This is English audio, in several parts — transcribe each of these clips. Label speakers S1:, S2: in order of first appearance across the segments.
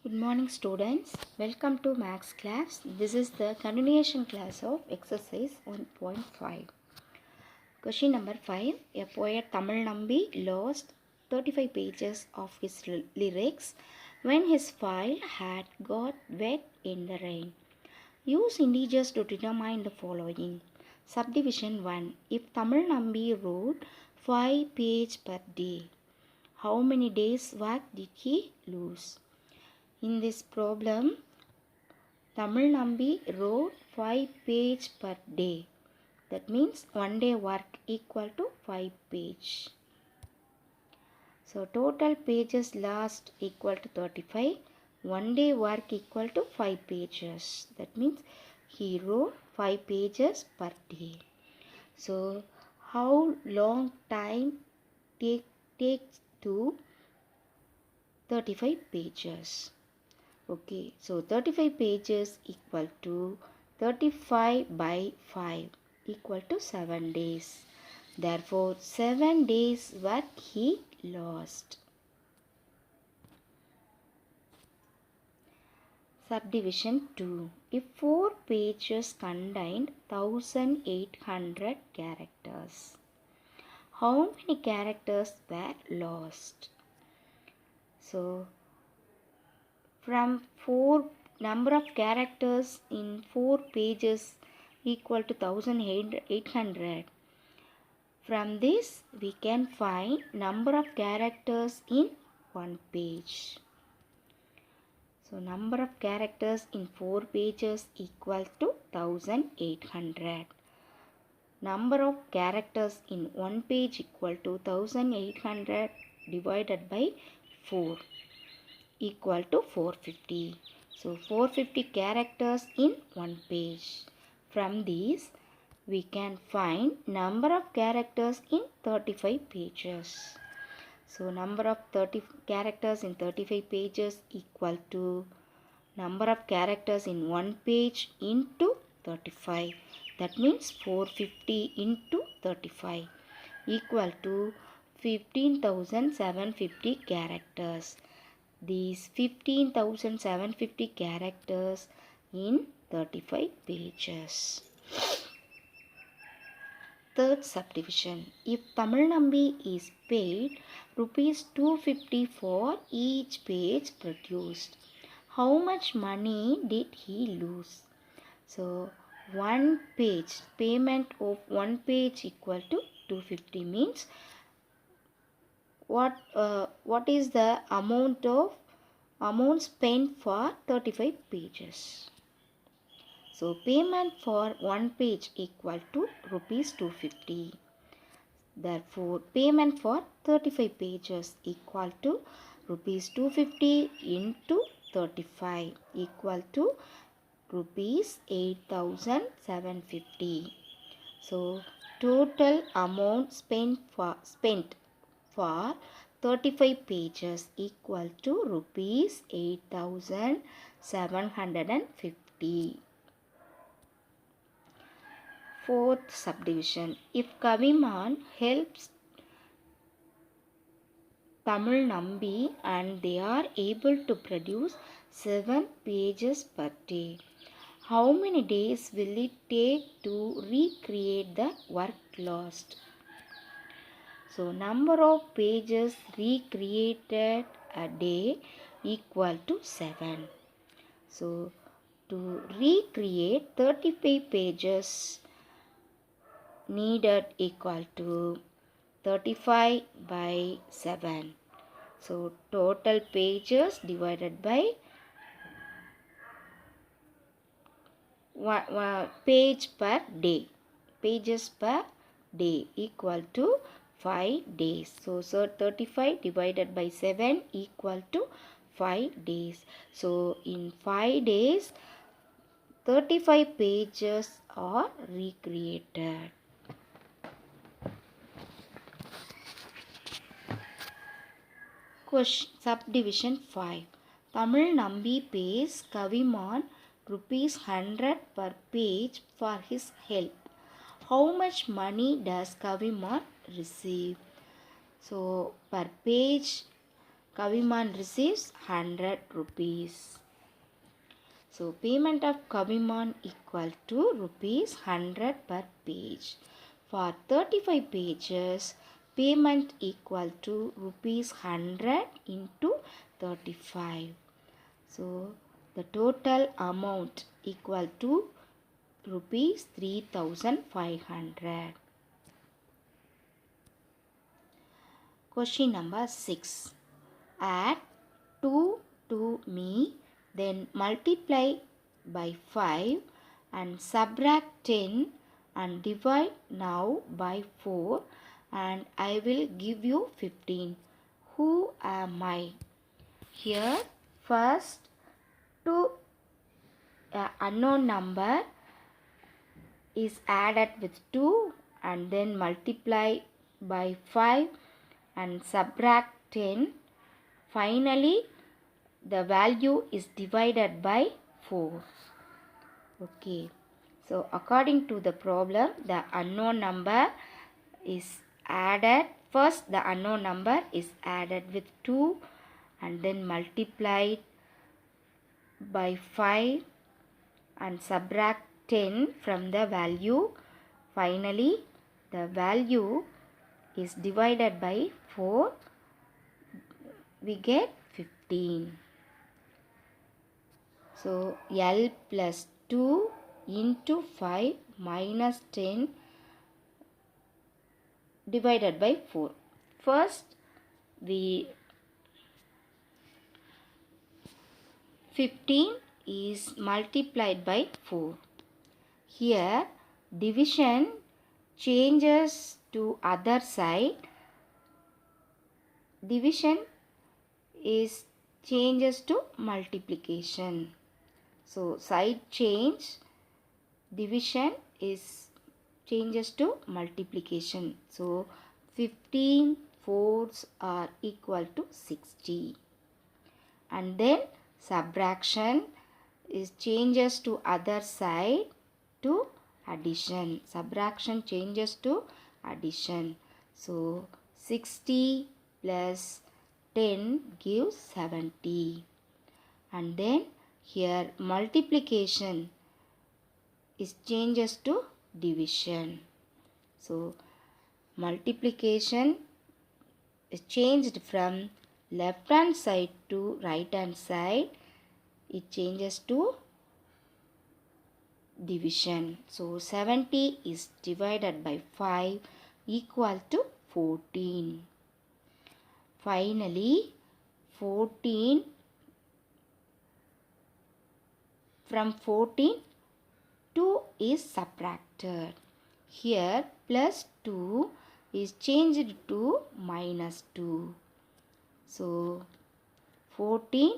S1: Good morning students. Welcome to Max class. This is the continuation class of exercise 1.5. Question number 5. A poet Tamil Nambi lost 35 pages of his lyrics when his file had got wet in the rain. Use integers to determine the following. Subdivision 1. If Tamil Nambi wrote 5 pages per day, how many days work did he lose? In this problem, Tamil Nambi wrote 5 pages per day. That means 1 day work equal to 5 pages. So total pages lost equal to 35. 1 day work equal to 5 pages. That means he wrote 5 pages per day. So how long time takes to 35 pages? Okay, so 35 pages equal to 35 by 5 equal to 7 days. Therefore, 7 days work he lost. Subdivision 2. If 4 pages contained 1800 characters, how many characters were lost? So, from 4 number of characters in 4 pages equal to 1800. From this we can find number of characters in 1 page. So number of characters in 4 pages equal to 1800. Number of characters in 1 page equal to 1800 divided by 4. Equal to 450. So 450 characters in 1 page. From these we can find number of characters in 35 pages. So number of 30 characters in 35 pages equal to number of characters in 1 page into 35. That means 450 into 35 equal to 15,750 characters. These 15,750 characters in 35 pages. Third subdivision. If Tamil Nambi is paid rupees 250 for each page produced, how much money did he lose? So, one page, payment of one page equal to 250 means what is the amount spent for 35 pages. So payment for one page equal to rupees 250. Therefore payment for 35 pages equal to rupees 250 into 35 equal to rupees 8,750. So total amount spent for 35 pages equal to rupees 8,750. Fourth subdivision. If Kaviman helps Tamil Nambi and they are able to produce 7 pages per day, how many days will it take to recreate the work lost? So number of pages recreated a day equal to 7. So to recreate 35 pages needed equal to 35 by 7. So total pages divided by page per day. Pages per day equal to 5 days. So 35 divided by 7 equal to 5 days. So in 5 days 35 pages are recreated. Question subdivision 5. Tamil Nambi pays Kaviman rupees 100 per page for his help. How much money does Kaviman receive? So per page Kaviman receives 100 rupees. So payment of Kaviman equal to rupees 100 per page. For 35 pages, payment equal to rupees 100 into 35. So the total amount equal to rupees 3500. Question number 6. Add 2 to me, then multiply by 5 and subtract 10 and divide now by 4 and I will give you 15. Who am I? Here first to unknown number is added with 2 and then multiply by 5 and subtract 10. Finally, the value is divided by 4. Okay. So, according to the problem, the unknown number is added. First, the unknown number is added with 2 and then multiplied by 5 and subtract 10 from the value. Finally, the value is divided by 4. We get 15. So, L plus 2 into 5 minus 10 divided by 4. First, we 15 is multiplied by 4. Here, division changes to other side. Division is changes to multiplication. So, side change, division is changes to multiplication. So, 15 fourths are equal to 60. And then subtraction is changes to other side to addition. Subtraction changes to addition. So, 60 plus 10 gives 70. And then here multiplication is changes to division. So, multiplication is changed from left hand side to right hand side. It changes to division. So, 70 is divided by 5 equal to 14. Finally, 14 from 14 2 is subtracted. Here plus 2 is changed to minus 2. So 14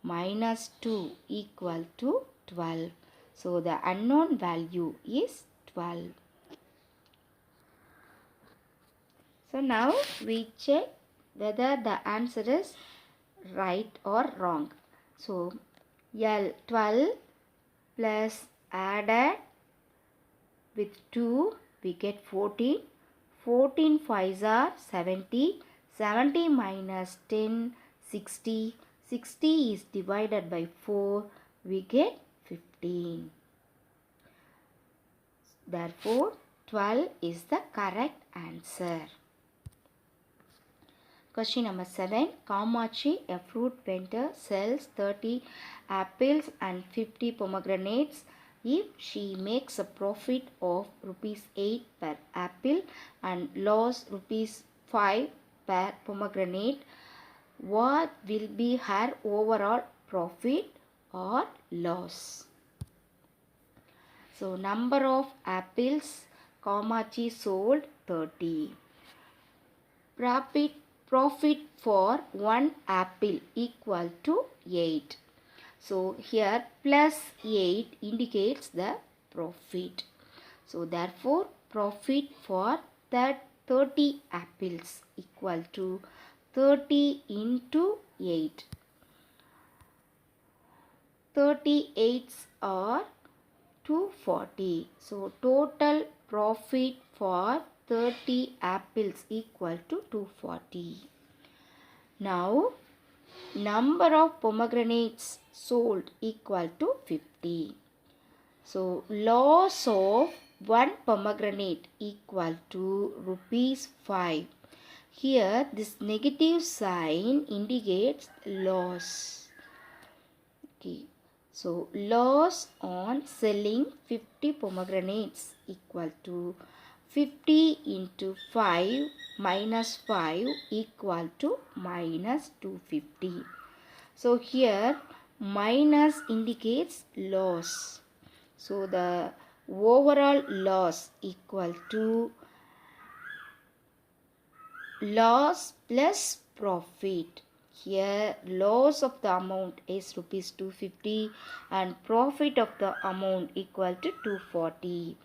S1: minus 2 equal to 12. So the unknown value is 12. So now we check whether the answer is right or wrong. So L 12 plus added with 2 we get 14. 14 5s are 70. 70 minus 10 60. 60 is divided by 4. We get 15. Therefore 12 is the correct answer. Question number 7. Kamachi, a fruit vendor, sells 30 apples and 50 pomegranates. If she makes a profit of rupees 8 per apple and loss rupees 5 per pomegranate, what will be her overall profit or loss? So, number of apples Kamachi sold 30. Profit for one apple equal to 8. So here plus 8 indicates the profit. So therefore profit for that 30 apples equal to 30 into 8. 38s are 240. So total profit for 30 apples equal to 240. Now Number of pomegranates sold equal to 50. So loss of one pomegranate equal to rupees 5. Here this negative sign indicates loss. Okay. So loss on selling 50 pomegranates equal to 50 into 5 minus 5 equal to minus 250. So here minus indicates loss. So the overall loss equal to loss plus profit. Here loss of the amount is rupees 250 and profit of the amount equal to 240.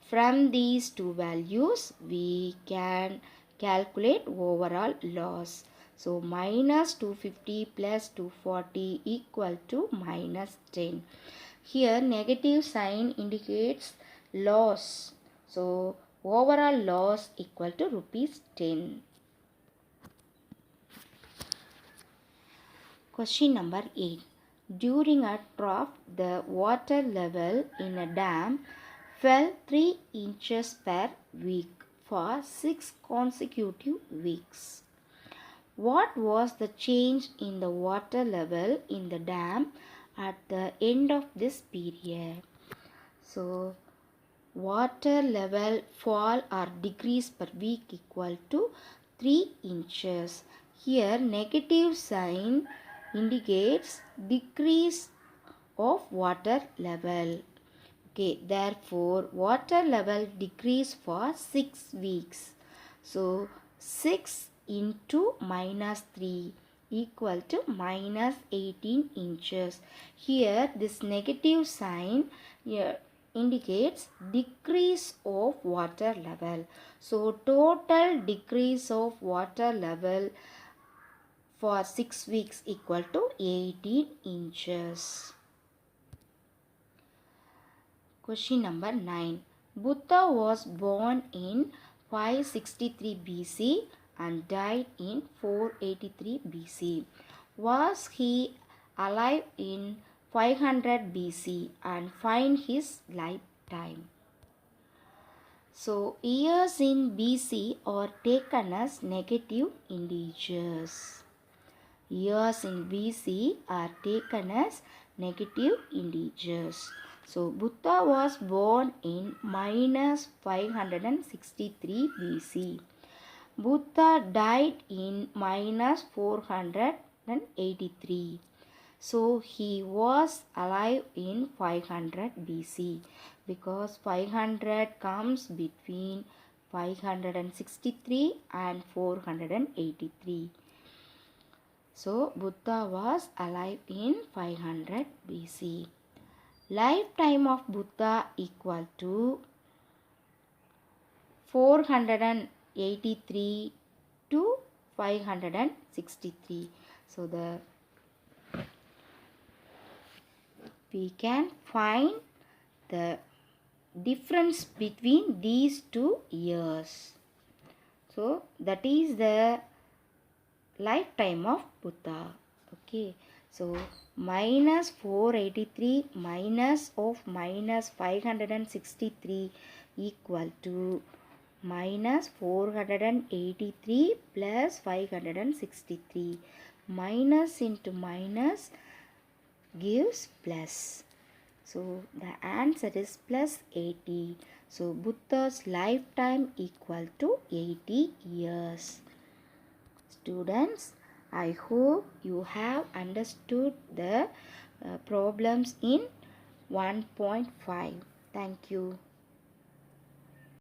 S1: From these two values we can calculate overall loss. So minus 250 plus 240 equal to minus 10. Here negative sign indicates loss. So overall loss equal to rupees 10. Question number 8. During a drought, the water level in a dam fell 3 inches per week for 6 consecutive weeks. What was the change in the water level in the dam at the end of this period? So, water level fall or decrease per week equal to 3 inches. Here negative sign indicates decrease of water level. Okay, therefore water level decrease for 6 weeks. So 6 into minus 3 equal to minus 18 inches. Here this negative sign indicates decrease of water level. So total decrease of water level for 6 weeks equal to 18 inches. Question number 9. Buddha was born in 563 BC and died in 483 BC. Was he alive in 500 BC and find his lifetime? So years in BC are taken as negative integers. Years in BC are taken as negative integers. So Buddha was born in minus 563 BC. Buddha died in minus 483. So he was alive in 500 BC because 500 comes between 563 and 483. So Buddha was alive in 500 BC. Lifetime of Buddha equal to 483 to 563. So we can find the difference between these 2 years. So that is the lifetime of Buddha. Okay. So minus 483 minus of minus 563 equal to minus 483 plus 563. Minus into minus gives plus. So the answer is plus 80. So Buddha's lifetime equal to 80 years. Students, I hope you have understood the problems in 1.5. Thank you.